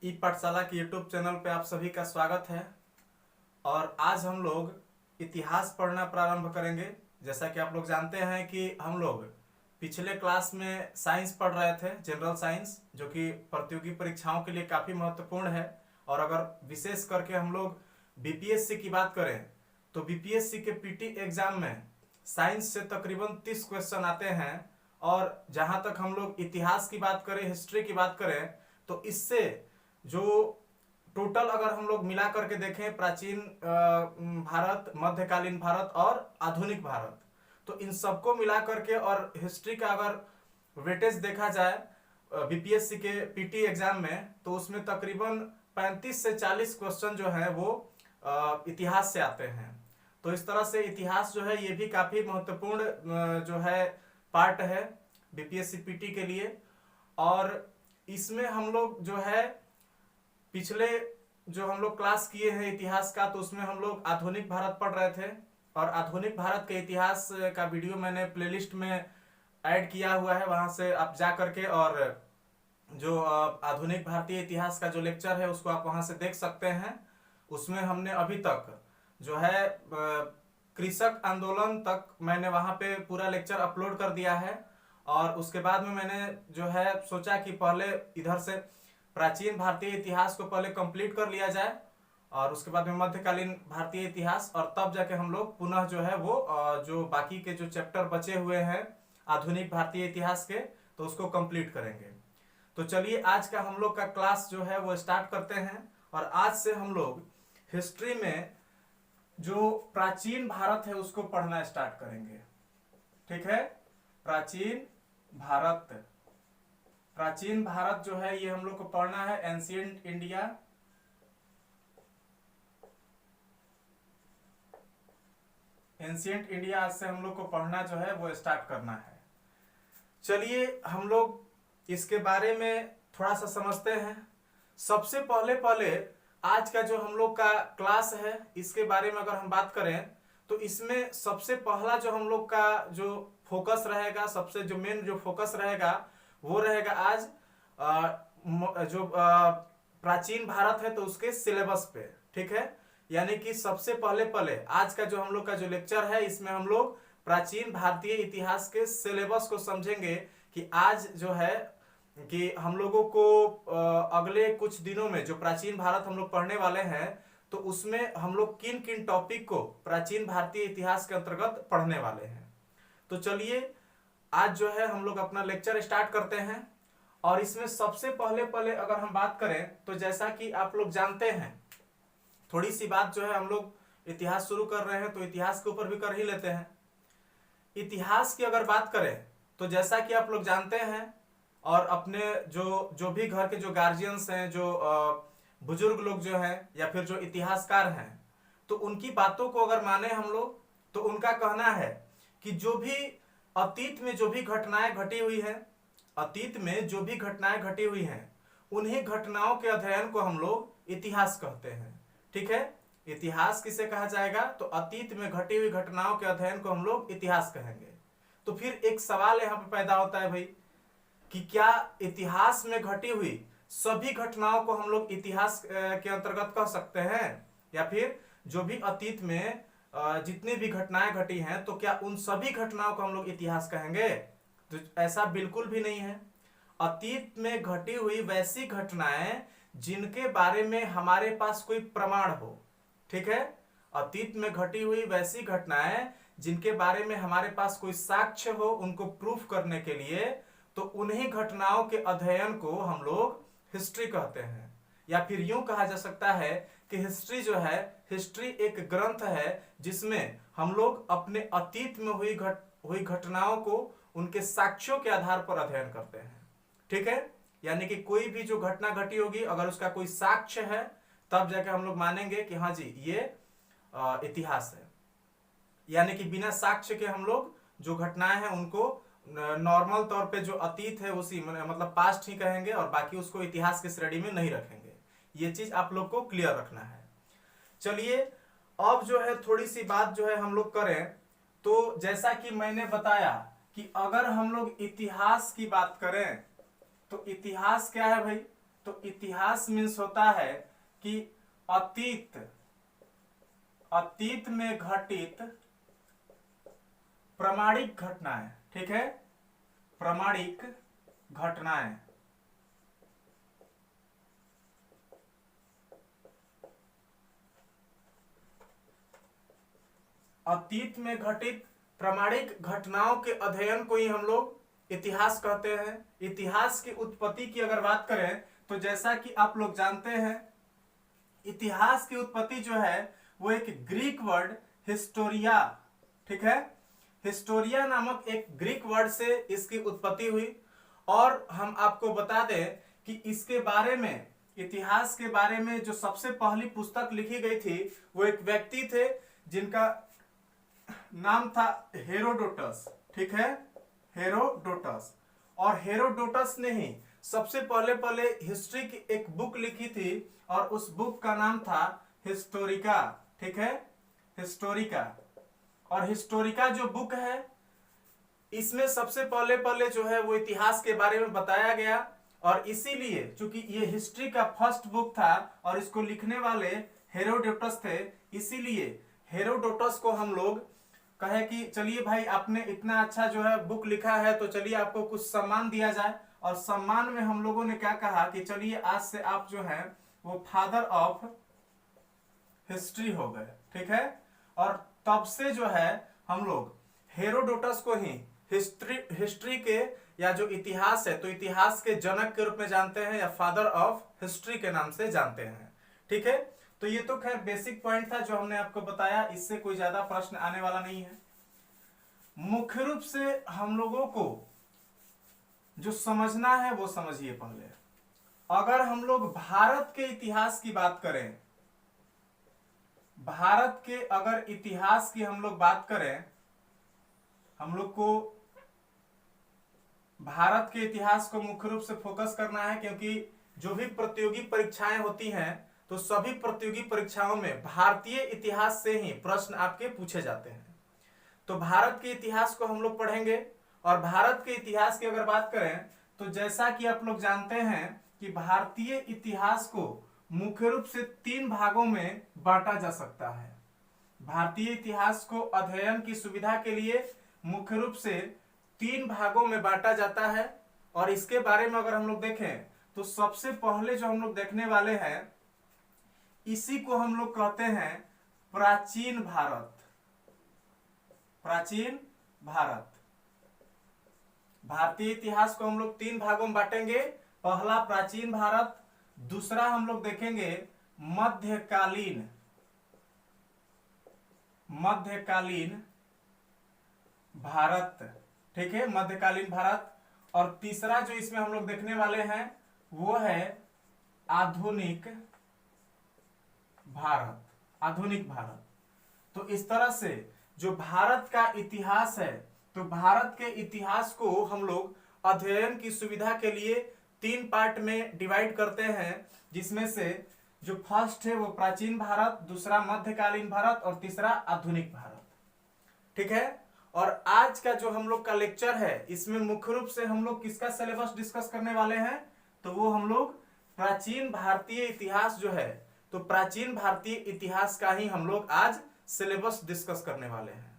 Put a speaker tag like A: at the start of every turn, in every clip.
A: ई पाठशाला के YouTube channel पे आप सभी का स्वागत है। और आज हम लोग इतिहास पढ़ना प्रारंभ करेंगे। जैसा कि आप लोग जानते हैं कि हम लोग पिछले क्लास में साइंस पढ़ रहे थे, जनरल साइंस, जो कि प्रतियोगी परीक्षाओं के लिए काफ़ी महत्वपूर्ण है। और अगर विशेष करके हम लोग बीपीएससी की बात करें तो बीपीएससी के पीटी एग्जाम में साइंस से तकरीबन 30 क्वेश्चन आते हैं। और जहाँ तक हम लोग इतिहास की बात करें, हिस्ट्री की बात करें, तो इससे जो टोटल अगर हम लोग मिला करके देखें, प्राचीन भारत, मध्यकालीन भारत और आधुनिक भारत, तो इन सबको मिला करके और हिस्ट्री का अगर वेटेज देखा जाए बीपीएससी के पीटी एग्जाम में, तो उसमें तकरीबन 35 से 40 क्वेश्चन जो है वो इतिहास से आते हैं। तो इस तरह से इतिहास जो है ये भी काफ़ी महत्वपूर्ण जो है पार्ट है बीपीएससी पीटी के लिए। और इसमें हम लोग जो है पिछले जो हम लोग क्लास किए हैं इतिहास का, तो उसमें हम लोग आधुनिक भारत पढ़ रहे थे। और आधुनिक भारत के इतिहास का वीडियो मैंने प्लेलिस्ट में ऐड किया हुआ है, वहां से आप जा करके और जो आधुनिक भारतीय इतिहास का जो लेक्चर है उसको आप वहां से देख सकते हैं। उसमें हमने अभी तक जो है कृषक आंदोलन तक मैंने वहां पे पूरा लेक्चर अपलोड कर दिया है। और उसके बाद में मैंने जो है सोचा कि पहले इधर से प्राचीन भारतीय इतिहास को पहले कंप्लीट कर लिया जाए, और उसके बाद में मध्यकालीन भारतीय इतिहास, और तब जाके हम लोग पुनः जो है वो जो बाकी के जो चैप्टर बचे हुए हैं आधुनिक भारतीय इतिहास के, तो उसको कंप्लीट करेंगे। तो चलिए आज का हम लोग का क्लास जो है वो स्टार्ट करते हैं। और आज से हम लोग हिस्ट्री में जो प्राचीन भारत है उसको पढ़ना स्टार्ट करेंगे। ठीक है, प्राचीन भारत। प्राचीन भारत जो है ये हम लोग को पढ़ना है, एंशिएंट इंडिया। एंशिएंट इंडिया आज से हम लोग को पढ़ना जो है वो स्टार्ट करना है। चलिए हम लोग इसके बारे में थोड़ा सा समझते हैं। सबसे पहले आज का जो हम लोग का क्लास है इसके बारे में अगर हम बात करें, तो इसमें सबसे पहला जो हम लोग का जो फोकस रहेगा, सबसे जो मेन जो फोकस रहेगा वो रहेगा आज जो प्राचीन भारत है तो उसके सिलेबस पे। ठीक है, यानी कि सबसे पहले आज का जो हम लोग का जो लेक्चर है इसमें हम लोग प्राचीन भारतीय इतिहास के सिलेबस को समझेंगे कि आज जो है कि हम लोगों को अगले कुछ दिनों में जो प्राचीन भारत हम लोग पढ़ने वाले हैं, तो उसमें हम लोग किन किन टॉपिक को प्राचीन भारतीय इतिहास के अंतर्गत पढ़ने वाले हैं। तो चलिए आज जो है हम लोग अपना लेक्चर स्टार्ट करते हैं। और इसमें सबसे पहले अगर हम बात करें तो जैसा कि आप लोग जानते हैं, थोड़ी सी बात जो है हम लोग इतिहास शुरू कर रहे हैं तो इतिहास के ऊपर भी कर ही लेते हैं। इतिहास की अगर बात करें तो जैसा कि आप लोग जानते हैं, और अपने जो जो भी घर के जो गार्जियंस हैं, जो बुजुर्ग लोग जो हैं या फिर जो इतिहासकार हैं, तो उनकी बातों को अगर माने हम लोग, तो उनका कहना है कि जो भी अतीत में जो भी घटनाएं घटी हुई हैं, अतीत में जो भी घटनाएं घटी हुई हैं, उन्हीं घटनाओं के अध्ययन को हम लोग इतिहास कहते हैं। ठीक है, इतिहास किसे कहा जाएगा, तो अतीत में घटी हुई घटनाओं के अध्ययन को हम लोग इतिहास कहेंगे। तो फिर एक सवाल यहाँ पे पैदा होता है भाई कि क्या इतिहास में घटी हुई सभी घटनाओं को हम लोग इतिहास के अंतर्गत कह सकते हैं, या फिर जो भी अतीत में जितनी भी घटनाएं घटी हैं तो क्या उन सभी घटनाओं को हम लोग इतिहास कहेंगे? तो ऐसा बिल्कुल भी नहीं है। अतीत में घटी हुई वैसी घटनाएं जिनके बारे में हमारे पास कोई प्रमाण हो। ठीक है, अतीत में घटी हुई वैसी घटनाएं जिनके बारे में हमारे पास कोई साक्ष्य हो, उनको प्रूफ करने के लिए, तो उन्हीं घटनाओं के अध्ययन को हम लोग हिस्ट्री कहते हैं। या फिर यूं कहा जा सकता है कि हिस्ट्री जो है, हिस्ट्री एक ग्रंथ है जिसमें हम लोग अपने अतीत में हुई घटनाओं को उनके साक्ष्यों के आधार पर अध्ययन करते हैं। ठीक है, यानी कि कोई भी जो घटना घटी होगी, अगर उसका कोई साक्ष्य है, तब जाके हम लोग मानेंगे कि हाँ जी ये इतिहास है। यानी कि बिना साक्ष्य के हम लोग जो घटनाएं हैं उनको नॉर्मल तौर पे जो अतीत है उसी मतलब पास्ट ही कहेंगे, और बाकी उसको इतिहास की श्रेणी में नहीं रखेंगे। ये चीज आप लोग को क्लियर रखना है। चलिए अब जो है थोड़ी सी बात जो है हम लोग करें, तो जैसा कि मैंने बताया कि अगर हम लोग इतिहास की बात करें तो इतिहास क्या है भाई, तो तो इतिहास मीन्स होता है कि अतीत में घटित प्रामाणिक घटनाएं, ठीक है, प्रामाणिक घटनाएं। अतीत में घटित प्रामाणिक घटनाओं के अध्ययन को ही हम लोग इतिहास कहते हैं। इतिहास की उत्पत्ति की अगर बात करें तो जैसा कि आप लोग जानते हैं, इतिहास की उत्पत्ति जो है वो एक ग्रीक वर्ड हिस्टोरिया, ठीक है, हिस्टोरिया नामक एक ग्रीक वर्ड से इसकी उत्पत्ति हुई। और हम आपको बता दें कि इसके बारे में, इतिहास के बारे में जो सबसे पहली पुस्तक लिखी गई थी वो एक व्यक्ति थे जिनका नाम था हेरोडोटस, ठीक है, हेरोडोटस। और हेरोडोटस ने ही सबसे पहले हिस्ट्री की एक बुक लिखी थी और उस बुक का नाम था हिस्टोरिका, ठीक है, हिस्टोरिका। और हिस्टोरिका जो बुक है इसमें सबसे पहले जो है वो इतिहास के बारे में बताया गया। और इसीलिए चूंकि ये हिस्ट्री का फर्स्ट बुक था और इसको लिखने वाले हेरोडोटस थे, इसीलिए हेरोडोटस को हम लोग कहे कि चलिए भाई आपने इतना अच्छा जो है बुक लिखा है तो चलिए आपको कुछ सम्मान दिया जाए। और सम्मान में हम लोगों ने क्या कहा कि चलिए आज से आप जो है वो फादर ऑफ हिस्ट्री हो गए, ठीक है। और तब से जो है हम लोग हेरोडोटस को ही हिस्ट्री के या जो इतिहास है तो इतिहास के जनक के रूप में जानते हैं या फादर ऑफ हिस्ट्री के नाम से जानते हैं, ठीक है। तो ये तो खैर बेसिक पॉइंट था जो हमने आपको बताया, इससे कोई ज्यादा प्रश्न आने वाला नहीं है। मुख्य रूप से हम लोगों को जो समझना है वो समझिए पहले। अगर हम लोग भारत के इतिहास की बात करें, भारत के अगर इतिहास की हम लोग बात करें, हम लोग को भारत के इतिहास को मुख्य रूप से फोकस करना है, क्योंकि जो भी प्रतियोगी परीक्षाएं होती हैं तो सभी प्रतियोगी परीक्षाओं में भारतीय इतिहास से ही प्रश्न आपके पूछे जाते हैं। तो भारत के इतिहास को हम लोग पढ़ेंगे। और भारत के इतिहास की अगर बात करें तो जैसा कि आप लोग जानते हैं कि भारतीय इतिहास को मुख्य रूप से 3 भागों में बांटा जा सकता है। भारतीय इतिहास को अध्ययन की सुविधा के लिए मुख्य रूप से 3 भागों में बांटा जाता है। और इसके बारे में अगर हम लोग देखें तो सबसे पहले जो हम लोग देखने वाले हैं, इसी को हम लोग कहते हैं प्राचीन भारत। प्राचीन भारत, भारतीय इतिहास को हम लोग 3 भागों में बांटेंगे। पहला प्राचीन भारत, दूसरा हम लोग देखेंगे मध्यकालीन भारत, ठीक है, मध्यकालीन भारत। और तीसरा जो इसमें हम लोग देखने वाले हैं वो है आधुनिक भारत, आधुनिक भारत। तो इस तरह से जो भारत का इतिहास है, तो भारत के इतिहास को हम लोग अध्ययन की सुविधा के लिए 3 पार्ट में डिवाइड करते हैं, जिसमें से जो फर्स्ट है वो प्राचीन भारत, दूसरा मध्यकालीन भारत और तीसरा आधुनिक भारत, ठीक है। और आज का जो हम लोग का लेक्चर है इसमें मुख्य रूप से हम लोग किसका सिलेबस डिस्कस करने वाले हैं, तो वो हम लोग प्राचीन भारतीय इतिहास जो है, तो प्राचीन भारतीय इतिहास का ही हम लोग आज सिलेबस डिस्कस करने वाले हैं।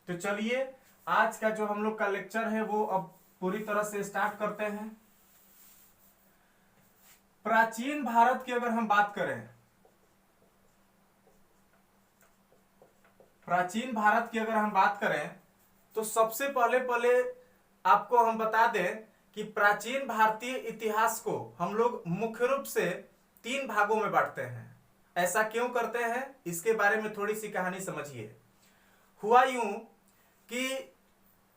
A: तो चलिए आज का जो हम लोग का लेक्चर है वो अब पूरी तरह से स्टार्ट करते हैं। प्राचीन भारत की अगर हम बात करें, प्राचीन भारत की अगर हम बात करें तो सबसे पहले आपको हम बता दें कि प्राचीन भारतीय इतिहास को हम लोग मुख्य रूप से 3 भागों में बांटते हैं। ऐसा क्यों करते हैं इसके बारे में थोड़ी सी कहानी समझिए। हुआ यूं कि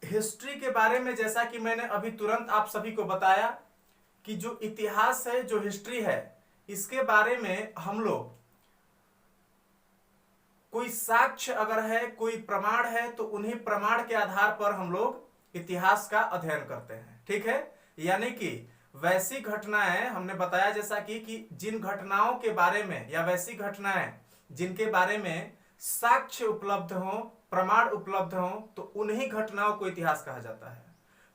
A: हिस्ट्री के बारे में, जैसा कि मैंने अभी तुरंत आप सभी को बताया कि जो इतिहास है, जो हिस्ट्री है, इसके बारे में हम लोग कोई साक्ष्य अगर है, कोई प्रमाण है, तो उन्हीं प्रमाण के आधार पर हम लोग इतिहास का अध्ययन करते हैं, ठीक है। यानी कि वैसी घटनाएं हमने बताया, जैसा कि जिन घटनाओं के बारे में या वैसी घटनाएं जिनके बारे में साक्ष्य उपलब्ध हो, प्रमाण उपलब्ध हो, तो उन्हीं घटनाओं को इतिहास कहा जाता है।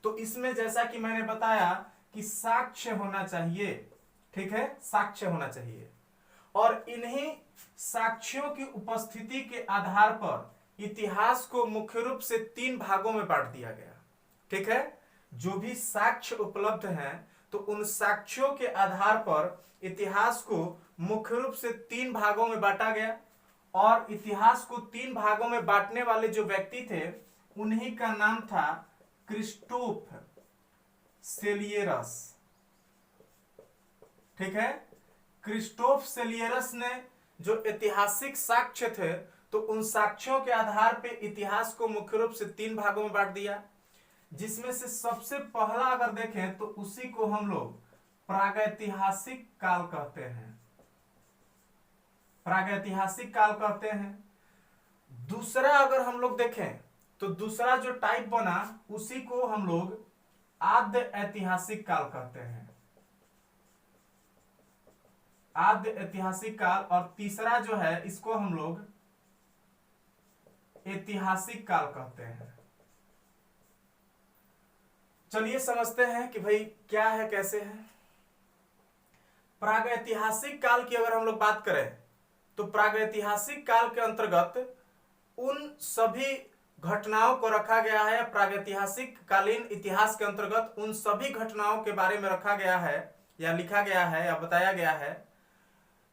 A: तो इसमें जैसा कि मैंने बताया कि साक्ष्य होना चाहिए, ठीक है, साक्ष्य होना चाहिए। और इन्हीं साक्ष्यों की उपस्थिति के आधार पर इतिहास को मुख्य रूप से 3 भागों में बांट दिया गया। ठीक है, जो भी साक्ष्य उपलब्ध हैं तो उन साक्ष्यों के आधार पर इतिहास को मुख्य रूप से 3 भागों में बांटा गया। और इतिहास को 3 भागों में बांटने वाले जो व्यक्ति थे उन्हीं का नाम था क्रिस्टोफ सेलियरस। ठीक है, क्रिस्टोफ सेलियरस ने जो ऐतिहासिक साक्ष्य थे तो उन साक्ष्यों के आधार पे इतिहास को मुख्य रूप से 3 भागों में बांट दिया, जिसमें से सबसे पहला अगर देखें तो उसी को हम लोग प्रागैतिहासिक काल कहते हैं। प्रागैतिहासिक काल कहते हैं। दूसरा अगर हम लोग देखें तो दूसरा जो टाइप बना उसी को हम लोग आद्य ऐतिहासिक काल कहते हैं। आद्य ऐतिहासिक काल। और तीसरा जो है इसको हम लोग ऐतिहासिक काल कहते हैं। चलिए समझते हैं कि भाई क्या है, कैसे है। प्रागैतिहासिक काल की अगर हम लोग बात करें तो प्रागैतिहासिक काल के अंतर्गत उन सभी घटनाओं को रखा गया है। प्रागैतिहासिक कालीन इतिहास के अंतर्गत उन सभी घटनाओं के बारे में रखा गया है या लिखा गया है या बताया गया है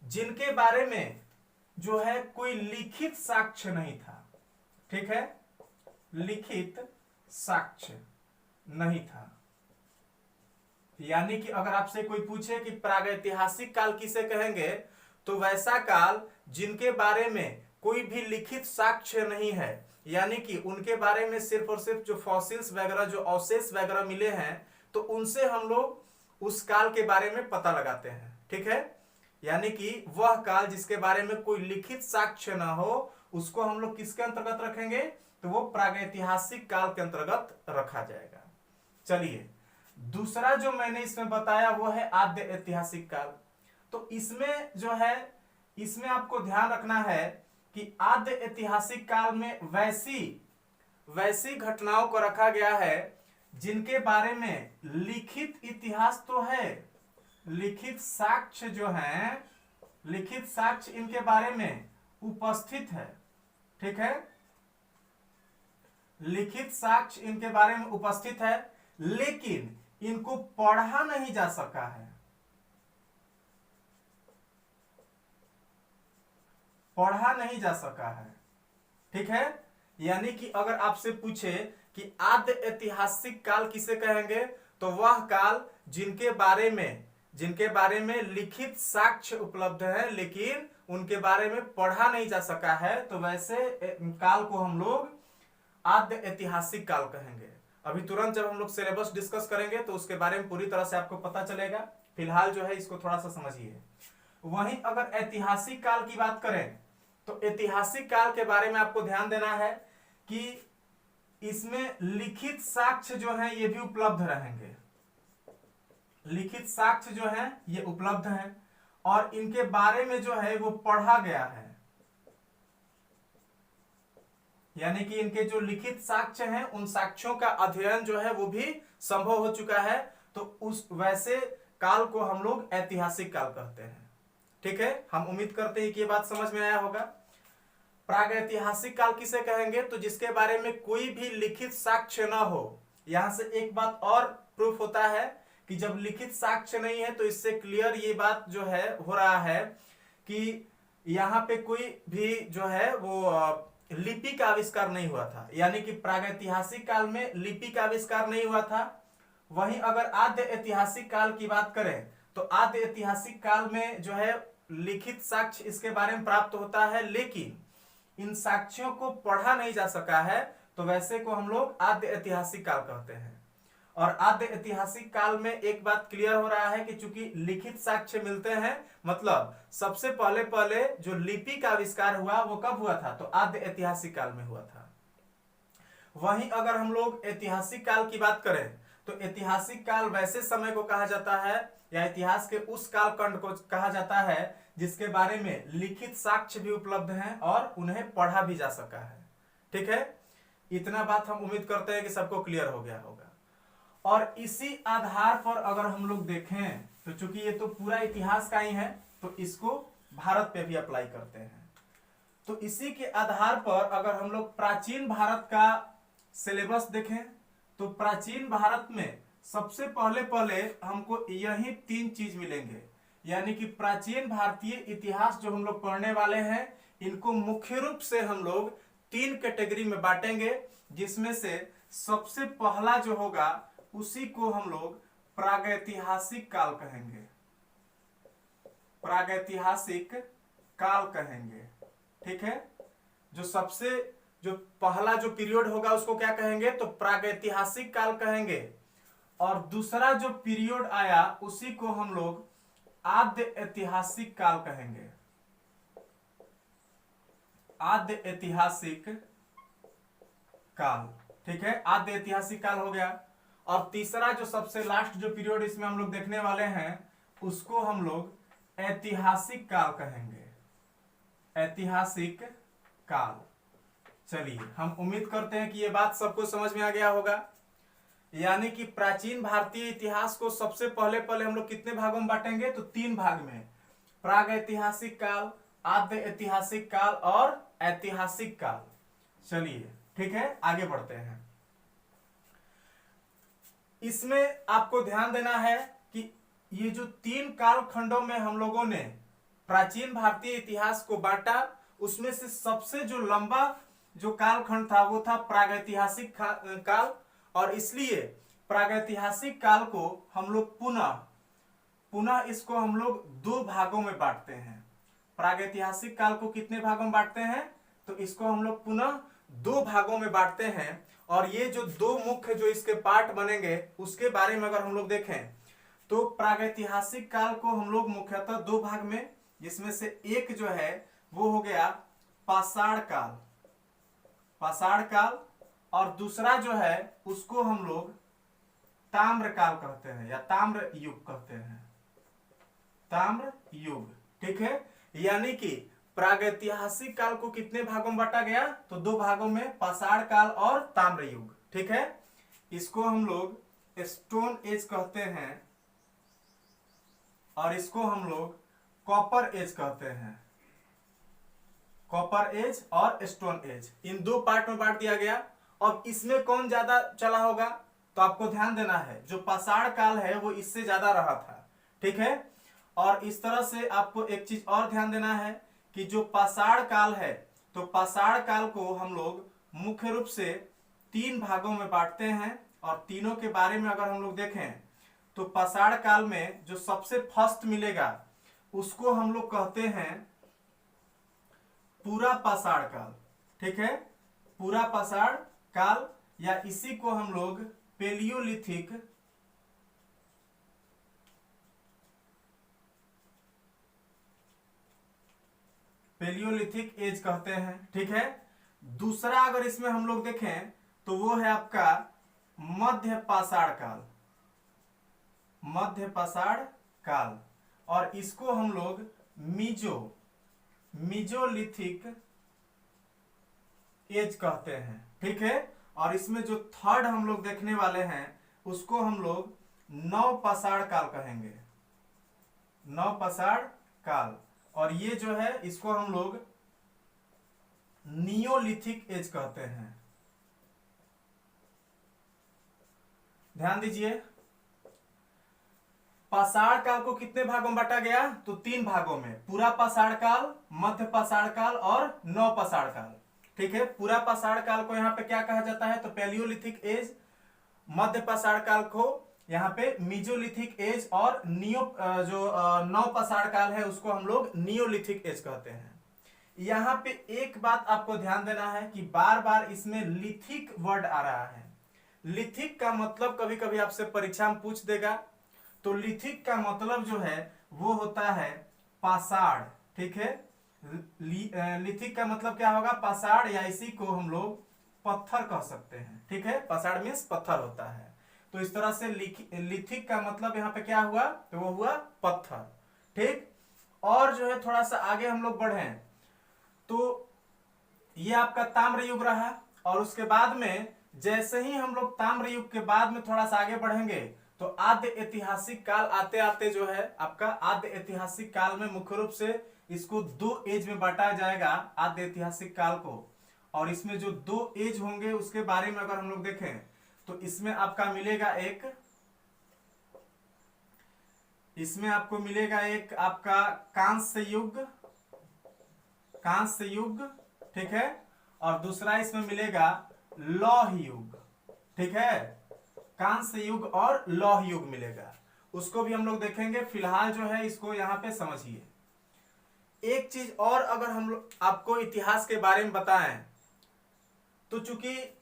A: जिनके बारे में जो है कोई लिखित साक्ष्य नहीं था। ठीक है, लिखित साक्ष्य नहीं था। यानी कि अगर आपसे कोई पूछे कि प्रागैतिहासिक काल किसे कहेंगे तो वैसा काल जिनके बारे में कोई भी लिखित साक्ष्य नहीं है, यानी कि उनके बारे में सिर्फ और सिर्फ जो फॉसिल्स वगैरह जो अवशेष वगैरह मिले हैं तो उनसे हम लोग उस काल के बारे में पता लगाते हैं। ठीक है, यानी कि वह काल जिसके बारे में कोई लिखित साक्ष्य ना हो उसको हम लोग किसके अंतर्गत रखेंगे, तो वो प्रागैतिहासिक काल के अंतर्गत रखा जाएगा। चलिए दूसरा जो मैंने इसमें बताया वो है आद्य ऐतिहासिक काल। तो इसमें जो है इसमें आपको ध्यान रखना है कि आद्य ऐतिहासिक काल में वैसी घटनाओं को रखा गया है जिनके बारे में लिखित इतिहास तो है, लिखित साक्ष्य जो है, लिखित साक्ष्य इनके बारे में उपस्थित है। ठीक है, लिखित साक्ष्य इनके बारे में उपस्थित है लेकिन इनको पढ़ा नहीं जा सका है। पढ़ा नहीं जा सका है। ठीक है, यानी कि अगर आपसे पूछे कि आद्य ऐतिहासिक काल किसे कहेंगे तो वह काल जिनके बारे में लिखित साक्ष्य उपलब्ध है लेकिन उनके बारे में पढ़ा नहीं जा सका है, तो वैसे काल को हम लोग आद्य ऐतिहासिक काल कहेंगे। अभी तुरंत जब हम लोग सिलेबस डिस्कस करेंगे तो उसके बारे में पूरी तरह से आपको पता चलेगा। फिलहाल जो है इसको थोड़ा सा समझिए। वहीं अगर ऐतिहासिक काल की बात करें तो ऐतिहासिक काल के बारे में आपको ध्यान देना है कि इसमें लिखित साक्ष्य जो है ये भी उपलब्ध रहेंगे। लिखित साक्ष्य जो है ये उपलब्ध हैं और इनके बारे में जो है वो पढ़ा गया है, यानी कि इनके जो लिखित साक्ष्य हैं उन साक्ष्यों का अध्ययन जो है वो भी संभव हो चुका है। तो उस वैसे काल को हम लोग ऐतिहासिक काल कहते हैं। ठीक है, हम उम्मीद करते हैं कि ये बात समझ में आया होगा। प्रागैतिहासिक काल किसे कहेंगे, तो जिसके बारे में कोई भी लिखित साक्ष्य ना हो। यहां से एक बात और प्रूफ होता है कि जब लिखित साक्ष्य नहीं है तो इससे क्लियर ये बात जो है हो रहा है कि यहाँ पे कोई भी जो है वो लिपि का आविष्कार नहीं हुआ था, यानी कि प्रागैतिहासिक काल में लिपि का आविष्कार नहीं हुआ था। वहीं अगर आद्य ऐतिहासिक काल की बात करें तो आद्य ऐतिहासिक काल में जो है लिखित साक्ष्य इसके बारे में प्राप्त होता है लेकिन इन साक्ष्यों को पढ़ा नहीं जा सका है, तो वैसे को हम लोग आद्य ऐतिहासिक काल कहते हैं। और आद्य ऐतिहासिक काल में एक बात क्लियर हो रहा है कि चूंकि लिखित साक्ष्य मिलते हैं, मतलब सबसे पहले जो लिपि का आविष्कार हुआ वो कब हुआ था, तो आद्य ऐतिहासिक काल में हुआ था। वहीं अगर हम लोग ऐतिहासिक काल की बात करें तो ऐतिहासिक काल वैसे समय को कहा जाता है या इतिहास के उस कालखंड को कहा जाता है जिसके बारे में लिखित साक्ष्य भी उपलब्ध हैं और उन्हें पढ़ा भी जा सका है। ठीक है, इतना बात हम उम्मीद करते हैं कि सबको क्लियर हो गया होगा। और इसी आधार पर अगर हम लोग देखें तो चूंकि ये तो पूरा इतिहास का ही है तो इसको भारत पे भी अप्लाई करते हैं। तो इसी के आधार पर अगर हम लोग प्राचीन भारत का सिलेबस देखें तो प्राचीन भारत में सबसे पहले पहले हमको यही 3 चीज मिलेंगे, यानी कि प्राचीन भारतीय इतिहास जो हम लोग पढ़ने वाले हैं इनको मुख्य रूप से हम लोग 3 कैटेगरी में बांटेंगे, जिसमें से सबसे पहला जो होगा उसी को हम लोग प्रागैतिहासिक काल कहेंगे। प्रागैतिहासिक काल कहेंगे, ठीक है। जो पहला जो पीरियड होगा उसको क्या कहेंगे, तो प्रागैतिहासिक काल कहेंगे। और दूसरा जो पीरियड आया उसी को हम लोग आद्य ऐतिहासिक काल कहेंगे। आद्य ऐतिहासिक काल, ठीक है, आद्य ऐतिहासिक काल हो गया। और तीसरा जो सबसे लास्ट जो पीरियड इसमें हम लोग देखने वाले हैं उसको हम लोग ऐतिहासिक काल कहेंगे। ऐतिहासिक काल। चलिए, हम उम्मीद करते हैं कि ये बात सबको समझ में आ गया होगा। यानी कि प्राचीन भारतीय इतिहास को सबसे पहले पहले हम लोग कितने भागों में बांटेंगे, तो 3 भाग में, प्रागैतिहासिक काल, आद्य ऐतिहासिक काल और ऐतिहासिक काल। चलिए ठीक है, आगे बढ़ते हैं। इसमें आपको ध्यान देना है कि ये जो 3 कालखंडों में हम लोगों ने प्राचीन भारतीय इतिहास को बांटा, उसमें से सबसे जो लंबा जो कालखंड था वो था प्रागैतिहासिक काल। और इसलिए प्रागैतिहासिक काल को हम लोग पुनः इसको हम लोग 2 भागों में बांटते हैं। प्रागैतिहासिक काल को कितने भागों में बांटते हैं, तो इसको हम लोग पुनः 2 भागों में बांटते हैं। और ये जो 2 मुख्य जो इसके पार्ट बनेंगे उसके बारे में अगर हम लोग देखें तो प्रागैतिहासिक काल को हम लोग मुख्यतः 2 भाग में, जिसमें से एक जो है वो हो गया पाषाण काल, पाषाण काल, और दूसरा जो है उसको हम लोग ताम्र काल कहते हैं या ताम्र युग कहते हैं, ताम्र युग, ठीक है। यानी कि प्रागैतिहासिक काल को कितने भागों में बांटा गया, तो 2 भागों में, पाषाण काल और ताम्र युग, ठीक है। इसको हम लोग स्टोन एज कहते हैं और इसको हम लोग कॉपर एज कहते हैं। कॉपर एज और स्टोन एज, इन 2 पार्ट में बांट दिया गया। अब इसमें कौन ज्यादा चला होगा, तो आपको ध्यान देना है जो पाषाण काल है वो इससे ज्यादा रहा था, ठीक है। और इस तरह से आपको एक चीज और ध्यान देना है कि जो पाषाण काल है, तो पाषाण काल को हम लोग मुख्य रूप से 3 भागों में बांटते हैं। और तीनों के बारे में अगर हम लोग देखें तो पाषाण काल में जो सबसे फर्स्ट मिलेगा उसको हम लोग कहते हैं पूरा पाषाण काल, ठीक है, पूरा पाषाण काल, या इसी को हम लोग पेलियोलिथिक एज कहते हैं, ठीक है। दूसरा अगर इसमें हम लोग देखें तो वो है आपका मध्य पाषाण काल, मध्य पाषाण काल, और इसको हम लोग मीजोलिथिक एज कहते हैं, ठीक है। और इसमें जो थर्ड हम लोग देखने वाले हैं उसको हम लोग नव पाषाण काल कहेंगे, नव पाषाण काल। और ये जो है इसको हम लोग नियोलिथिक एज कहते हैं। ध्यान दीजिए, पाषाण काल को कितने भागों में बांटा गया, तो 3 भागों में, पूरा पाषाण काल, मध्य पाषाण काल और नव पाषाण काल, ठीक है। पूरा पाषाण काल को यहाँ पे क्या कहा जाता है, तो पैलियोलिथिक एज। मध्य पाषाण काल को यहाँ पे मीजोलिथिक एज, और नव पाषाण काल है उसको हम लोग नियोलिथिक एज कहते हैं। यहाँ पे एक बात आपको ध्यान देना है कि बार बार इसमें लिथिक वर्ड आ रहा है। लिथिक का मतलब कभी कभी आपसे परीक्षा में पूछ देगा, तो लिथिक का मतलब जो है वो होता है पाषाण, ठीक है। लिथिक का मतलब क्या होगा, पाषाण, या इसी को हम लोग पत्थर कह सकते हैं, ठीक है। पाषाण मींस पत्थर होता है। तो इस तरह से लिथिक का मतलब यहाँ पे क्या हुआ, तो वो हुआ पत्थर, ठीक। और जो है थोड़ा सा आगे हम लोग बढ़े तो ये आपका ताम्र युग रहा। और उसके बाद में जैसे ही हम लोग ताम्र युग के बाद में थोड़ा सा आगे बढ़ेंगे तो आद्य ऐतिहासिक काल आते आते जो है आपका आद्य ऐतिहासिक काल में मुख्य रूप से इसको दो एज में बांटा जाएगा आद्य ऐतिहासिक काल को। और इसमें जो दो एज होंगे उसके बारे में अगर हम लोग देखें तो इसमें आपका मिलेगा एक आपका कांस्य युग, ठीक है, और दूसरा इसमें मिलेगा लौह युग, ठीक है, कांस्य युग और लौह युग मिलेगा, उसको भी हम लोग देखेंगे। फिलहाल जो है इसको यहां पे समझिए। एक चीज और अगर हम लोग आपको इतिहास के बारे में बताएं तो चूंकि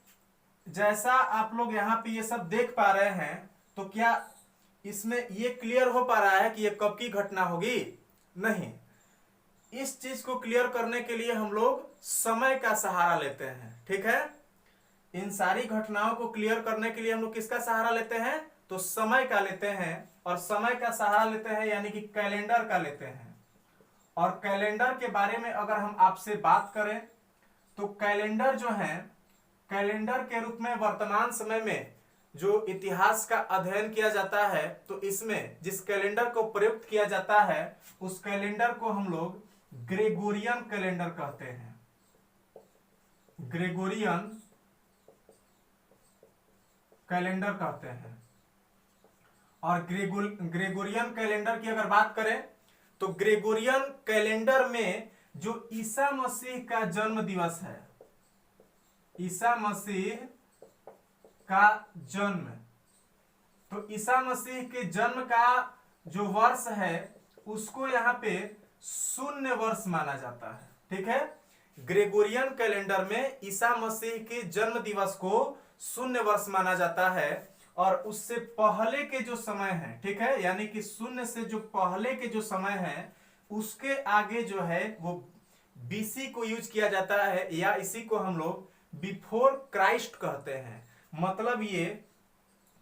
A: जैसा आप लोग यहाँ पे ये सब देख पा रहे हैं तो क्या इसमें ये क्लियर हो पा रहा है कि ये कब की घटना होगी? नहीं। इस चीज को क्लियर करने के लिए हम लोग समय का सहारा लेते हैं, ठीक है। इन सारी घटनाओं को क्लियर करने के लिए हम लोग किसका सहारा लेते हैं? तो समय का लेते हैं। और समय का सहारा लेते हैं यानी कि कैलेंडर का लेते हैं। और कैलेंडर के बारे में अगर हम आपसे बात करें तो कैलेंडर जो है, कैलेंडर के रूप में वर्तमान समय में जो इतिहास का अध्ययन किया जाता है तो इसमें जिस कैलेंडर को प्रयुक्त किया जाता है उस कैलेंडर को हम लोग ग्रेगोरियन कैलेंडर कहते हैं। ग्रेगोरियन कैलेंडर कहते हैं। और ग्रेगोरियन कैलेंडर की अगर बात करें तो ग्रेगोरियन कैलेंडर में जो ईसा मसीह का जन्म दिवस है, ईसा मसीह का जन्म, तो ईसा मसीह के जन्म का जो वर्ष है उसको यहां पे शून्य वर्ष माना जाता है, ठीक है। ग्रेगोरियन कैलेंडर में ईसा मसीह के जन्म दिवस को शून्य वर्ष माना जाता है। और उससे पहले के जो समय है, ठीक है, यानी कि शून्य से जो पहले के जो समय है उसके आगे जो है वो बीसी को यूज किया जाता है, या इसी को हम लोग बिफोर क्राइस्ट कहते हैं। मतलब ये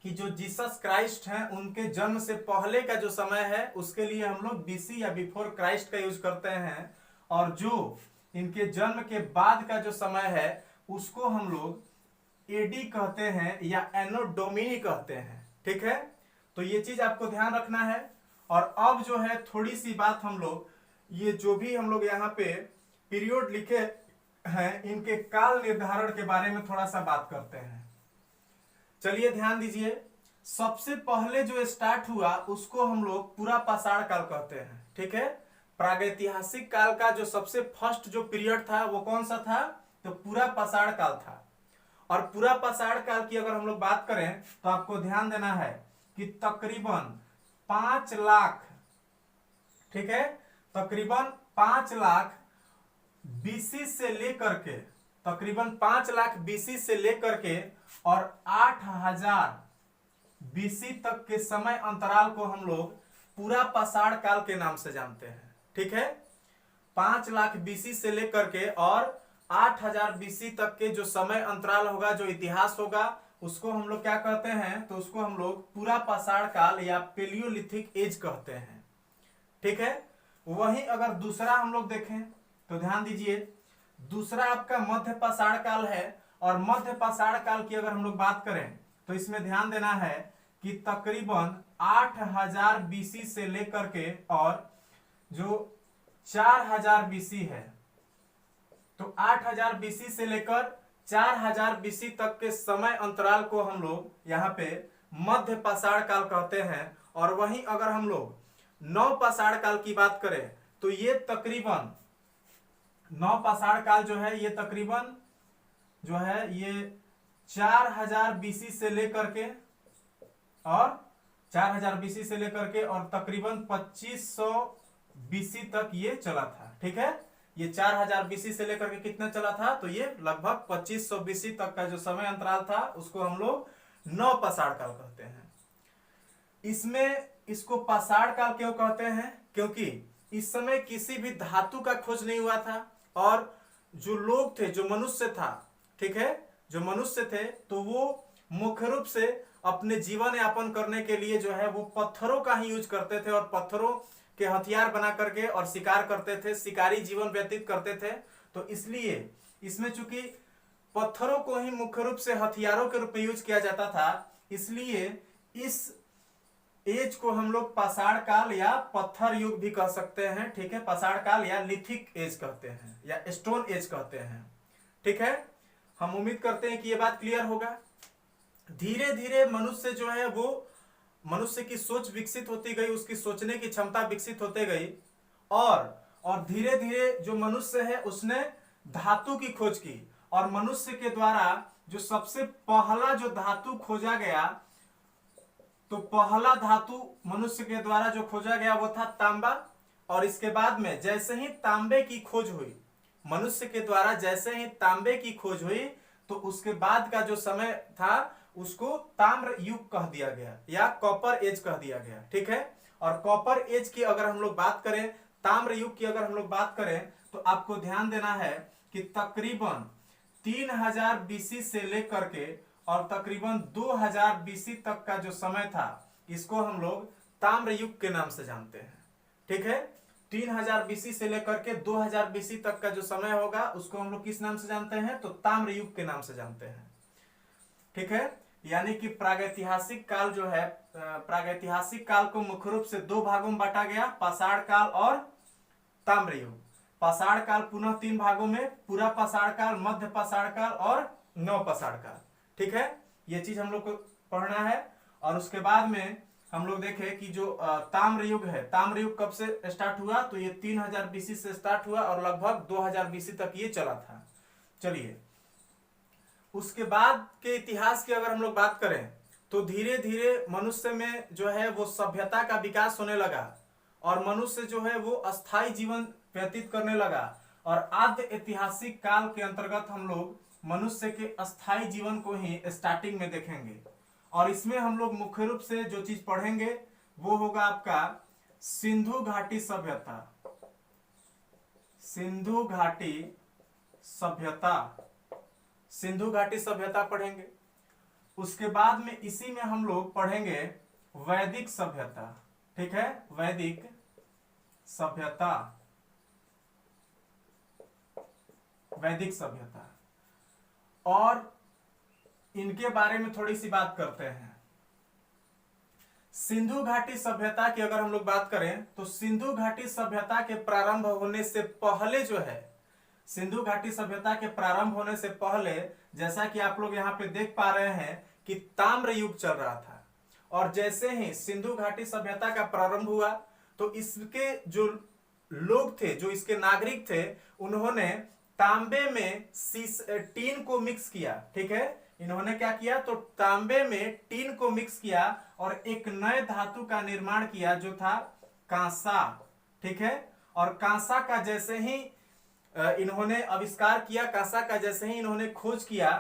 A: कि जो जीसस क्राइस्ट हैं उनके जन्म से पहले का जो समय है उसके लिए हम लोग बीसी या बिफोर क्राइस्ट का यूज करते हैं। और जो इनके जन्म के बाद का जो समय है उसको हम लोग एडी कहते हैं या एनो डोमिनी कहते हैं, ठीक है। तो ये चीज आपको ध्यान रखना है। और अब जो है थोड़ी सी बात हम लोग ये जो भी हम लोग यहाँ पे पीरियड लिखे हैं इनके काल निर्धारण के बारे में थोड़ा सा बात करते हैं। चलिए ध्यान दीजिए। सबसे पहले जो स्टार्ट हुआ उसको हम लोग पूरा पाषाण काल कहते हैं, ठीक है। प्रागैतिहासिक काल का जो सबसे फर्स्ट जो पीरियड था वो कौन सा था? तो पूरा पाषाण काल था। और पूरा पाषाण काल की अगर हम लोग बात करें तो आपको ध्यान देना है कि तकरीबन 5 लाख, ठीक है, तकरीबन 5 लाख बीसी से लेकर के, तकरीबन 5 लाख बीसी से लेकर के और 8000 बीसी तक के समय अंतराल को हम लोग पूरा पाषाण काल के नाम से जानते हैं, ठीक है। 5 लाख बीसी से लेकर के और 8000 बीसी तक के जो समय अंतराल होगा, जो इतिहास होगा, उसको हम लोग क्या कहते हैं? तो उसको हम लोग पूरा पाषाण काल या पेलियोलिथिक एज कहते हैं, ठीक है। वहीं अगर दूसरा हम लोग देखें तो ध्यान दीजिए, दूसरा आपका मध्य पाषाण काल है। और मध्य पाषाण काल की अगर हम लोग बात करें तो इसमें ध्यान देना है कि तकरीबन 8000 बीसी से लेकर के और जो 4000 बीसी है, तो 8000 बीसी से लेकर 4000 बीसी तक के समय अंतराल को हम लोग यहाँ पे मध्य पाषाण काल कहते हैं। और वहीं अगर हम लोग नव पाषाण काल की बात करें तो ये तकरीबन नव पाषाण काल जो है ये तकरीबन जो है ये 4000 बीसी से लेकर के और 4000 बीसी से लेकर के और तकरीबन 2500 बीसी तक ये चला था, ठीक है। ये 4000 बीसी से लेकर के कितना चला था? तो ये लगभग 2500 बीसी तक का जो समय अंतराल था उसको हम लोग नव पाषाण काल कहते हैं। इसमें इसको पाषाण काल क्यों कहते हैं? क्योंकि इस समय किसी भी धातु का खोज नहीं हुआ था और जो लोग थे, जो मनुष्य था, ठीक है, जो मनुष्य थे तो वो मुख्य रूप से अपने जीवन यापन करने के लिए जो है वो पत्थरों का ही यूज करते थे और पत्थरों के हथियार बना करके और शिकार करते थे, शिकारी जीवन व्यतीत करते थे। तो इसलिए इसमें चूंकि पत्थरों को ही मुख्य रूप से हथियारों के रूप में यूज किया जाता था, इसलिए इस एज को हम लोग पाषाण काल या पत्थर युग भी कह सकते हैं। ठीक है, पाषाण काल या लिथिक एज कहते हैं या स्टोन एज कहते हैं। ठीक है, हम उम्मीद करते हैं कि ये बात क्लियर होगा। धीरे धीरे मनुष्य जो है वो मनुष्य की सोच विकसित होती गई, उसकी सोचने की क्षमता विकसित होती गई, और धीरे धीरे जो मनुष्य है उसने धातु की खोज की, और मनुष्य के द्वारा जो सबसे पहला जो धातु खोजा गया, तो पहला धातु मनुष्य के द्वारा जो खोजा गया वो था तांबा। और इसके बाद में जैसे ही तांबे की खोज हुई, मनुष्य के द्वारा जैसे ही तांबे की खोज हुई, तो उसके बाद का जो समय था उसको ताम्र युग कह दिया गया या कॉपर एज कह दिया गया। ठीक है, और कॉपर एज की अगर हम लोग बात करें, ताम्र युग की अगर हम लोग बात करें, तो आपको ध्यान देना है कि तकरीबन 3000 बीसी से लेकर के और तकरीबन 2000 बीसी तक का जो समय था, इसको हम लोग ताम्र युग के नाम से जानते हैं। ठीक है, 3000 बीसी से लेकर के 2000 बीसी तक का जो समय होगा उसको हम लोग किस नाम से जानते हैं, तो ताम्र युग के नाम से जानते हैं। ठीक है, यानी कि प्रागैतिहासिक काल जो है, प्रागैतिहासिक काल को मुख्य रूप से दो भागों में बांटा गया, पाषाण काल और ताम्र युग। पाषाण काल पुनः 3 भागों में, पूरा पाषाण काल, मध्य पाषाण काल और नव पाषाण काल। ठीक है, ये चीज हम लोग को पढ़ना है। और उसके बाद में हम लोग देखें कि जो ताम्र युग है, ताम्र युग कब से स्टार्ट हुआ, तो ये 3000 बीसी से स्टार्ट हुआ और लगभग 2000 बीसी तक ये चला था। चलिए, उसके बाद के इतिहास की अगर हम लोग बात करें, तो धीरे धीरे मनुष्य में जो है वो सभ्यता का विकास होने लगा, और मनुष्य जो है वो अस्थायी जीवन व्यतीत करने लगा। और आद्य ऐतिहासिक काल के अंतर्गत हम लोग मनुष्य के अस्थायी जीवन को ही स्टार्टिंग में देखेंगे, और इसमें हम लोग मुख्य रूप से जो चीज पढ़ेंगे वो होगा आपका सिंधु घाटी सभ्यता। सिंधु घाटी सभ्यता, सिंधु घाटी सभ्यता पढ़ेंगे। उसके बाद में इसी में हम लोग पढ़ेंगे वैदिक सभ्यता। ठीक है, वैदिक सभ्यता, वैदिक सभ्यता, और इनके बारे में थोड़ी सी बात करते हैं। सिंधु घाटी सभ्यता की अगर हम लोग बात करें, तो सिंधु घाटी सभ्यता के प्रारंभ होने से पहले जो है, सिंधु घाटी सभ्यता के प्रारंभ होने से पहले, जैसा कि आप लोग यहाँ पे देख पा रहे हैं कि ताम्र युग चल रहा था। और जैसे ही सिंधु घाटी सभ्यता का प्रारंभ हुआ, तो इसके जो लोग थे, जो इसके नागरिक थे, उन्होंने तांबे में टीन को मिक्स किया। ठीक है, इन्होंने क्या किया, तो तांबे में टीन को मिक्स किया और एक नए धातु का निर्माण किया जो था कांसा। ठीक है, और कांसा का जैसे ही इन्होंने आविष्कार किया, कांसा का जैसे ही इन्होंने खोज किया,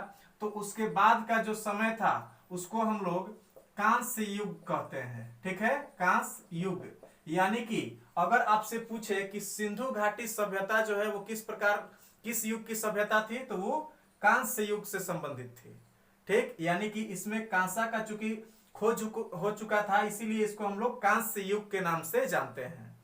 A: तो उसके बाद का जो समय था उसको हम लोग कांस्य युग कहते हैं। ठीक है, कांस्य युग, यानी कि अगर आपसे पूछे कि सिंधु घाटी सभ्यता जो है वो किस युग की सभ्यता थी, तो वो कांस्य युग से संबंधित थी। ठीक, यानी कि इसमें कांसा का चूंकि खोज हो चुका था, इसीलिए इसको हम लोग कांस्य युग के नाम से जानते हैं।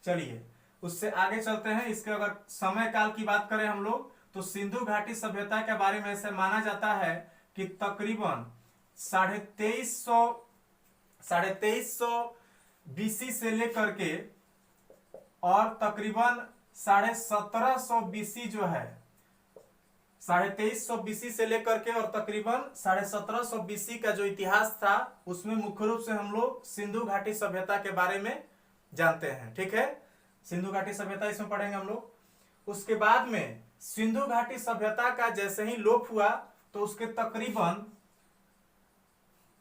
A: चलिए, उससे आगे चलते हैं। इसके अगर समय काल की बात करें हम लोग, तो सिंधु घाटी सभ्यता के बारे में ऐसे माना जाता है कि तकरीबन 2350 बीसी से लेकर के और तकरीबन 1750 बीसी जो है, 2350 बीसी से लेकर के और तकरीबन 1750 बीसी का जो इतिहास था, उसमें मुख्य रूप से हम लोग सिंधु घाटी सभ्यता के बारे में जानते हैं। ठीक है, सिंधु घाटी सभ्यता इसमें पढ़ेंगे हम लोग। उसके बाद में सिंधु घाटी सभ्यता का जैसे ही लोप हुआ, तो उसके तकरीबन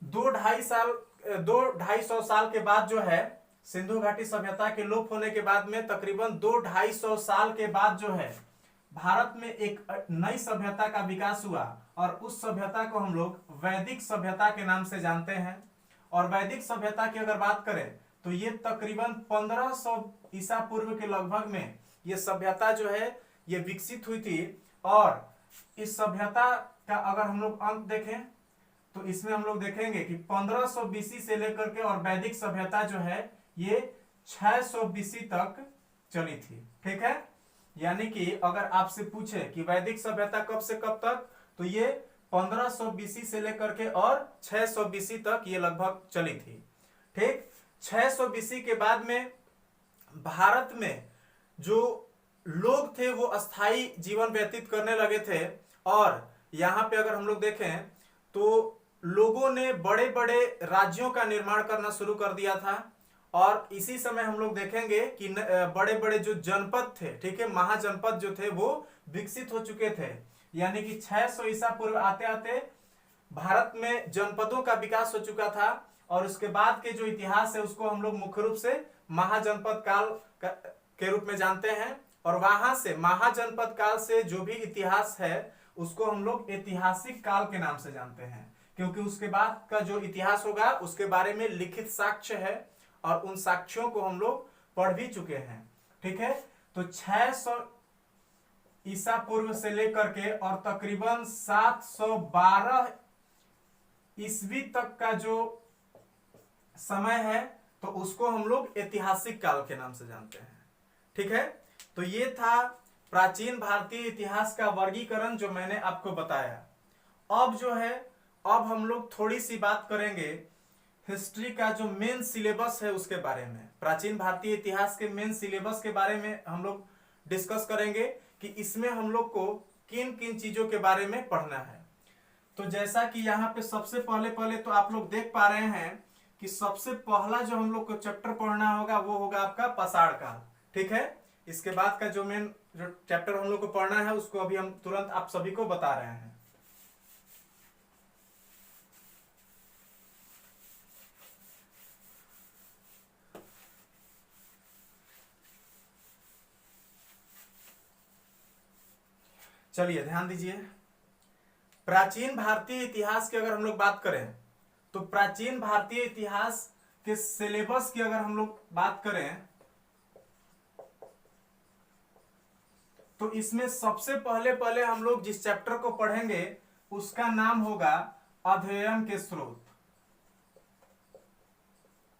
A: 2-250 साल के बाद जो है, सिंधु घाटी सभ्यता के लोप होने के बाद में तकरीबन 2-250 साल के बाद जो है, भारत में एक नई सभ्यता का विकास हुआ, और उस सभ्यता को हम लोग वैदिक सभ्यता के नाम से जानते हैं। और वैदिक सभ्यता की अगर बात करें, तो ये तकरीबन 1500 ईसा पूर्व के लगभग में ये सभ्यता जो है ये विकसित हुई थी। और इस सभ्यता का अगर हम लोग अंक देखें, तो इसमें हम लोग देखेंगे कि 1500 बीसी से लेकर के और वैदिक सभ्यता जो है ये 600 बीसी तक चली थी। ठीक है, यानी कि अगर आपसे पूछे कि वैदिक सभ्यता कब से कब तक, तो ये 1500 बीसी से लेकर के और 600 बीसी तक ये लगभग चली थी। ठीक, 600 बीसी के बाद में भारत में जो लोग थे वो अस्थाई जीवन व्यतीत करने लगे थे। और यहाँ पे अगर हम लोग देखें तो लोगों ने बड़े बड़े राज्यों का निर्माण करना शुरू कर दिया था। और इसी समय हम लोग देखेंगे कि बड़े बड़े जो जनपद थे, ठीक है, महाजनपद जो थे वो विकसित हो चुके थे। यानी कि 600 ईसा पूर्व आते आते भारत में जनपदों का विकास हो चुका था। और उसके बाद के जो इतिहास है उसको हम लोग मुख्य रूप से महाजनपद काल के रूप में जानते हैं। और वहां से महाजनपद काल से जो भी इतिहास है उसको हम लोग ऐतिहासिक काल के नाम से जानते हैं, क्योंकि उसके बाद का जो इतिहास होगा उसके बारे में लिखित साक्ष्य है और उन साक्ष्यों को हम लोग पढ़ भी चुके हैं। ठीक है, तो 600 ईसा पूर्व से लेकर के और तकरीबन 712 ईस्वी तक का जो समय है तो उसको हम लोग ऐतिहासिक काल के नाम से जानते हैं। ठीक है, तो ये था प्राचीन भारतीय इतिहास का वर्गीकरण जो मैंने आपको बताया। अब जो है, अब हम लोग थोड़ी सी बात करेंगे हिस्ट्री का जो मेन सिलेबस है उसके बारे में। प्राचीन भारतीय इतिहास के मेन सिलेबस के बारे में हम लोग डिस्कस करेंगे कि इसमें हम लोग को किन किन चीजों के बारे में पढ़ना है। तो जैसा कि यहाँ पे सबसे पहले तो आप लोग देख पा रहे हैं कि सबसे पहला जो हम लोग को चैप्टर पढ़ना होगा वो होगा आपका पाषाण काल। ठीक है, इसके बाद का जो मेन जो चैप्टर हम लोग को पढ़ना है उसको अभी हम तुरंत आप सभी को बता रहे हैं। चलिए ध्यान दीजिए, प्राचीन भारतीय इतिहास की अगर हम लोग बात करें तो प्राचीन भारतीय इतिहास के सिलेबस की अगर हम लोग बात करें तो इसमें सबसे पहले हम लोग जिस चैप्टर को पढ़ेंगे उसका नाम होगा अध्ययन के स्रोत।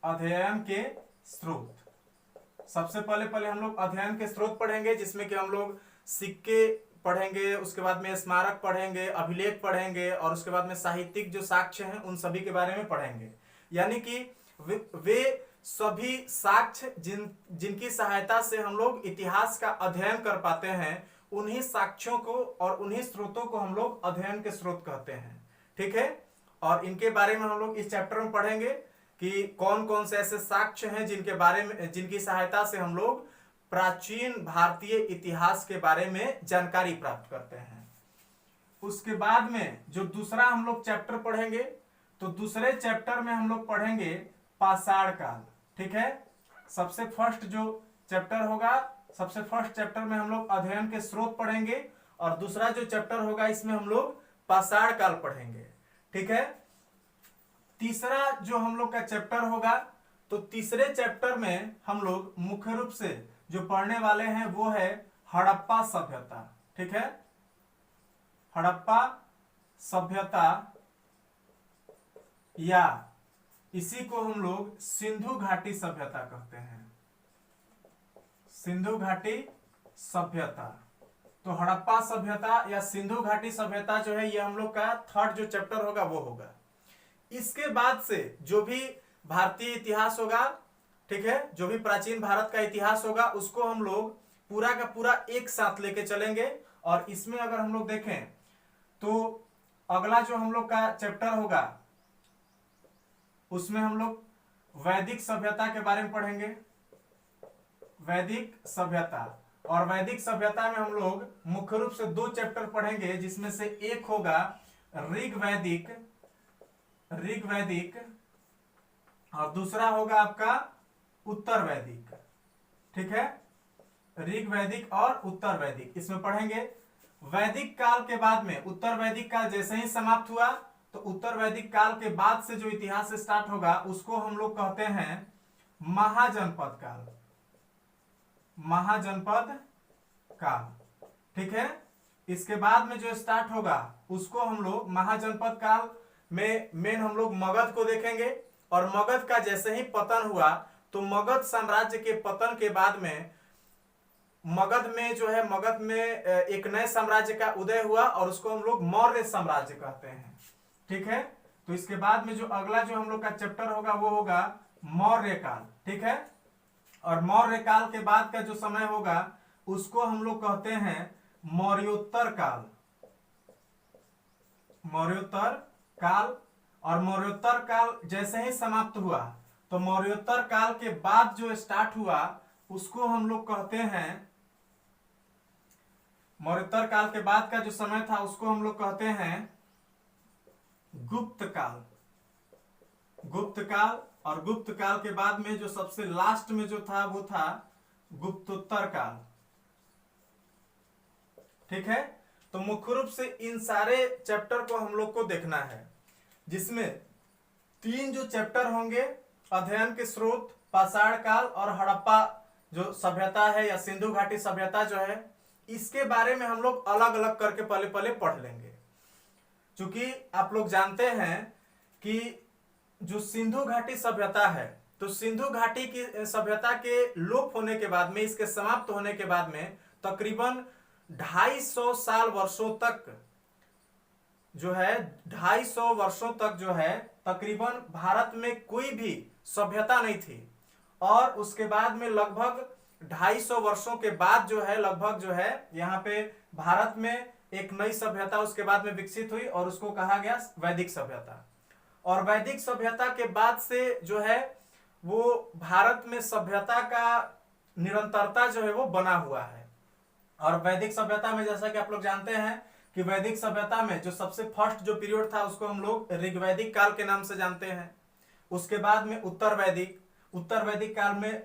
A: अध्ययन के स्रोत। सबसे पहले हम लोग अध्ययन के स्रोत पढ़ेंगे, जिसमें कि हम लोग सिक्के पढ़ेंगे, उसके बाद में स्मारक पढ़ेंगे, अभिलेख पढ़ेंगे और उसके बाद में साहित्यिक जो साक्ष्य हैं उन सभी के बारे में पढ़ेंगे। यानी कि वे सभी साक्ष्य जिनकी सहायता से हम लोग इतिहास का अध्ययन कर पाते हैं, उन्हीं साक्ष्यों को और उन्हीं स्रोतों को हम लोग अध्ययन के स्रोत कहते हैं। ठीक है, और इनके बारे में हम लोग इस चैप्टर में पढ़ेंगे कि कौन कौन से ऐसे साक्ष्य हैं जिनके बारे में, जिनकी सहायता से हम लोग प्राचीन भारतीय इतिहास के बारे में जानकारी प्राप्त करते हैं। उसके बाद में जो दूसरा हम लोग चैप्टर पढ़ेंगे तो दूसरे चैप्टर में हम लोग पढ़ेंगे पाषाण काल। ठीक है, सबसे फर्स्ट जो चैप्टर होगा, सबसे फर्स्ट चैप्टर में हम लोग अध्ययन के स्रोत पढ़ेंगे और दूसरा जो चैप्टर होगा इसमें हम लोग पाषाण काल पढ़ेंगे। ठीक है, तीसरा जो हम लोग का चैप्टर होगा तो तीसरे चैप्टर में हम लोग मुख्य रूप से जो पढ़ने वाले हैं वो है हड़प्पा सभ्यता। ठीक है, हड़प्पा सभ्यता या इसी को हम लोग सिंधु घाटी सभ्यता कहते हैं। सिंधु घाटी सभ्यता, तो हड़प्पा सभ्यता या सिंधु घाटी सभ्यता जो है ये हम लोग का थर्ड जो चैप्टर होगा वो होगा। इसके बाद से जो भी भारतीय इतिहास होगा, ठीक है, जो भी प्राचीन भारत का इतिहास होगा उसको हम लोग पूरा का पूरा एक साथ लेके चलेंगे। और इसमें अगर हम लोग देखें तो अगला जो हम लोग का चैप्टर होगा उसमें हम लोग वैदिक सभ्यता के बारे में पढ़ेंगे। वैदिक सभ्यता, और वैदिक सभ्यता में हम लोग मुख्य रूप से दो चैप्टर पढ़ेंगे, जिसमें से एक होगा ऋग्वैदिक और दूसरा होगा आपका उत्तर वैदिक। ठीक है, ऋग्वैदिक और उत्तर वैदिक इसमें पढ़ेंगे। वैदिक काल के बाद में उत्तर वैदिक काल जैसे ही समाप्त हुआ तो उत्तर वैदिक काल के बाद से जो इतिहास स्टार्ट होगा उसको हम लोग कहते हैं महाजनपद काल। महाजनपद काल। ठीक है, इसके बाद में जो स्टार्ट होगा उसको हम लोग महाजनपद काल में मेन हम लोग मगध को देखेंगे। और मगध का जैसे ही पतन हुआ तो मगध साम्राज्य के पतन के बाद में मगध में जो है, मगध में एक नए साम्राज्य का उदय हुआ और उसको हम लोग मौर्य साम्राज्य कहते हैं। ठीक है, तो इसके बाद में जो अगला जो हम लोग का चैप्टर होगा वो होगा मौर्य काल। ठीक है, और मौर्य काल के बाद का जो समय होगा उसको हम लोग कहते हैं मौर्योत्तर काल। मौर्योत्तर काल, और मौर्योत्तर काल जैसे ही समाप्त हुआ तो मौर्योत्तर काल के बाद जो स्टार्ट हुआ उसको हम लोग कहते हैं, मौर्योत्तर काल के बाद का जो समय था उसको हम लोग कहते हैं गुप्त काल। गुप्त काल, और गुप्त काल के बाद में जो सबसे लास्ट में जो था वो था गुप्तोत्तर काल। ठीक है, तो मुख्य रूप से इन सारे चैप्टर को हम लोग को देखना है, जिसमें 3 जो चैप्टर होंगे, अध्ययन के स्रोत, पाषाण काल और हड़प्पा जो सभ्यता है या सिंधु घाटी सभ्यता जो है, इसके बारे में हम लोग अलग अलग करके पहले पहले पढ़ लेंगे। क्योंकि आप लोग जानते हैं कि जो सिंधु घाटी सभ्यता है, तो सिंधु घाटी की सभ्यता के लोप होने के बाद में, इसके समाप्त होने के बाद में तकरीबन 250 साल वर्षों तक जो है, 250 वर्षों तक जो है तकरीबन भारत में कोई भी सभ्यता नहीं थी। और उसके बाद में लगभग 250 वर्षों के बाद जो है, लगभग जो है यहाँ पे भारत में एक नई सभ्यता उसके बाद में विकसित हुई और उसको कहा गया वैदिक सभ्यता। और वैदिक सभ्यता के बाद से जो है वो भारत में सभ्यता का निरंतरता जो है वो बना हुआ है। और वैदिक सभ्यता में जैसा कि आप लोग जानते हैं कि वैदिक सभ्यता में जो सबसे फर्स्ट जो पीरियड था उसको हम लोग ऋग्वैदिक काल के नाम से जानते हैं। उसके बाद में उत्तर वैदिक काल में,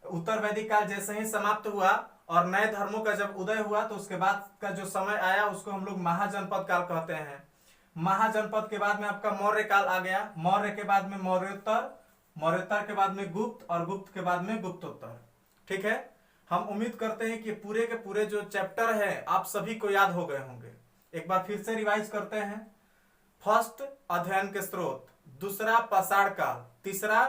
A: उत्तर वैदिक काल जैसे ही समाप्त हुआ और नए धर्मों का जब उदय हुआ तो उसके बाद का जो समय आया उसको हम लोग महाजनपद काल कहते हैं। महाजनपद के बाद में आपका मौर्य काल आ गया, मौर्य के बाद में मौर्योत्तर, मौर्योत्तर के बाद में गुप्त, और गुप्त के बाद में गुप्तोत्तर। ठीक है, हम उम्मीद करते हैं कि पूरे के पूरे जो चैप्टर है आप सभी को याद हो गए होंगे। एक बार फिर से रिवाइज करते हैं। फर्स्ट अध्ययन के स्रोत, दूसरा पाषाण काल, तीसरा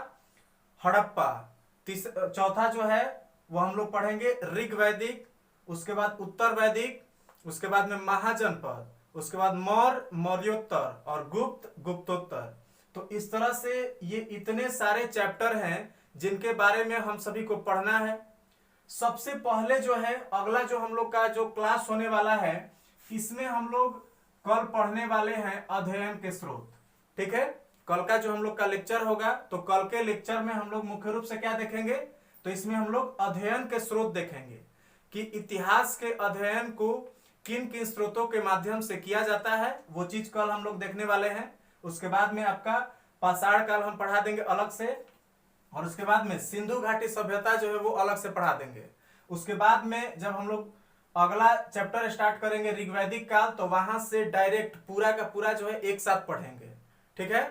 A: हड़प्पा, चौथा जो है वो हम लोग पढ़ेंगे ऋग्वैदिक, उसके बाद उत्तर वैदिक, उसके बाद में महाजनपद, उसके बाद मौर्योत्तर और गुप्तोत्तर। तो इस तरह से ये इतने सारे चैप्टर हैं जिनके बारे में हम सभी को पढ़ना है। सबसे पहले जो है अगला जो हम लोग का जो क्लास होने वाला है, इसमें हम लोग कल पढ़ने वाले हैं अध्ययन के स्रोत। ठीक है, कल का जो हम लोग का लेक्चर होगा, तो कल के लेक्चर में हम लोग मुख्य रूप से क्या देखेंगे, तो इसमें हम लोग अध्ययन के स्रोत देखेंगे कि इतिहास के अध्ययन को किन किन स्रोतों के माध्यम से किया जाता है, वो चीज कल हम लोग देखने वाले हैं। उसके बाद में आपका पाषाण काल हम पढ़ा देंगे अलग से, और उसके बाद में सिंधु घाटी सभ्यता जो है वो अलग से पढ़ा देंगे। उसके बाद में जब हम लोग अगला चैप्टर स्टार्ट करेंगे ऋग्वैदिक काल, तो वहां से डायरेक्ट पूरा का पूरा जो है एक साथ पढ़ेंगे। ठीक है,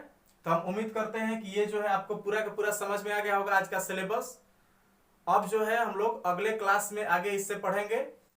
A: तो हम उम्मीद करते हैं कि ये जो है आपको पूरा का पूरा समझ में आ गया होगा आज का सिलेबस। अब जो है हम लोग अगले क्लास में आगे इससे पढ़ेंगे।